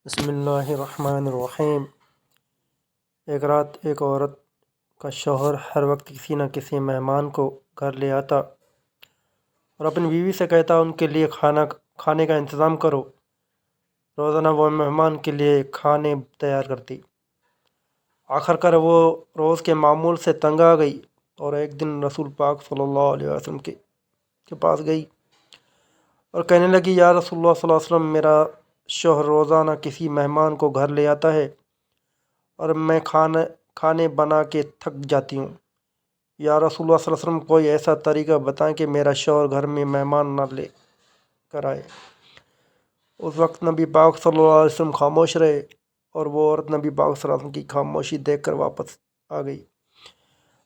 بسم اللہ الرحمن الرحیم۔ ایک رات ایک عورت کا شوہر ہر وقت کسی نہ کسی مہمان کو گھر لے آتا اور اپنی بیوی سے کہتا ان کے لیے کھانے کا انتظام کرو۔ روزانہ وہ مہمان کے لیے کھانے تیار کرتی۔ آخر کار وہ روز کے معمول سے تنگ آ گئی اور ایک دن رسول پاک صلی اللہ علیہ وسلم کے پاس گئی اور کہنے لگی، یا رسول اللہ صلی اللہ علیہ وسلم، میرا شوہر روزانہ کسی مہمان کو گھر لے آتا ہے اور میں کھانے بنا کے تھک جاتی ہوں۔ یا رسول اللہ صلی اللہ علیہ وسلم، کوئی ایسا طریقہ بتائیں کہ میرا شوہر گھر میں مہمان نہ لے کر آئے۔ اس وقت نبی پاک صلی اللہ علیہ وسلم خاموش رہے اور وہ عورت نبی پاک صلی اللہ علیہ وسلم کی خاموشی دیکھ کر واپس آ گئی۔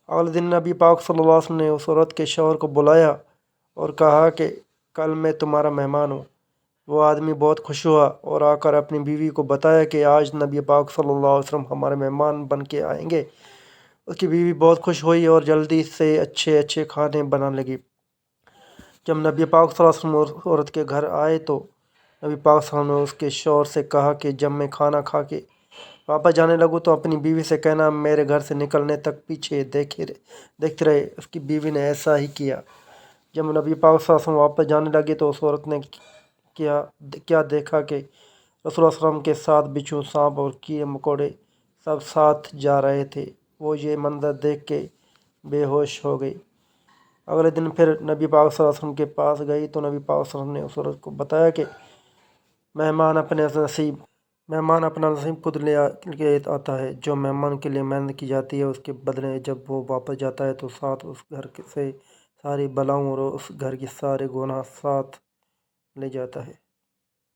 اگلے دن نبی پاک صلی اللہ علیہ وسلم نے اس عورت کے شوہر کو بلایا اور کہا کہ کل میں تمہارا مہمان ہوں۔ وہ آدمی بہت خوش ہوا اور آ کر اپنی بیوی کو بتایا کہ آج نبی پاک صلی اللہ علیہ وسلم ہمارے مہمان بن کے آئیں گے۔ اس کی بیوی بہت خوش ہوئی اور جلدی سے اچھے کھانے بنانے لگی۔ جب نبی پاک صلی اللہ علیہ وسلم اس عورت کے گھر آئے تو نبی پاک صلی اللہ علیہ وسلم نے اس کے شوہر سے کہا کہ جب میں کھانا کھا کے واپس جانے لگوں تو اپنی بیوی سے کہنا میرے گھر سے نکلنے تک پیچھے دیکھتے رہے۔ اس کی بیوی نے ایسا ہی کیا۔ جب نبی پاک صلی اللہ علیہ وسلم واپس جانے لگے تو اس عورت نے کیا دیکھا کہ رسول اللہ صلی اللہ علیہ وسلم کے ساتھ بچھو، سانپ اور کیڑے مکوڑے سب ساتھ جا رہے تھے۔ وہ یہ منظر دیکھ کے بے ہوش ہو گئی۔ اگلے دن پھر نبی پاک صلی اللہ علیہ وسلم کے پاس گئی تو نبی پاک صلی اللہ علیہ وسلم نے اس عورت کو بتایا کہ مہمان اپنا نصیب خود لے کے آتا ہے۔ جو مہمان کے لیے محنت کی جاتی ہے اس کے بدلے جب وہ واپس جاتا ہے تو ساتھ اس گھر سے ساری بلاؤں اور اس گھر کے سارے گناہ ساتھ لے جاتا ہے۔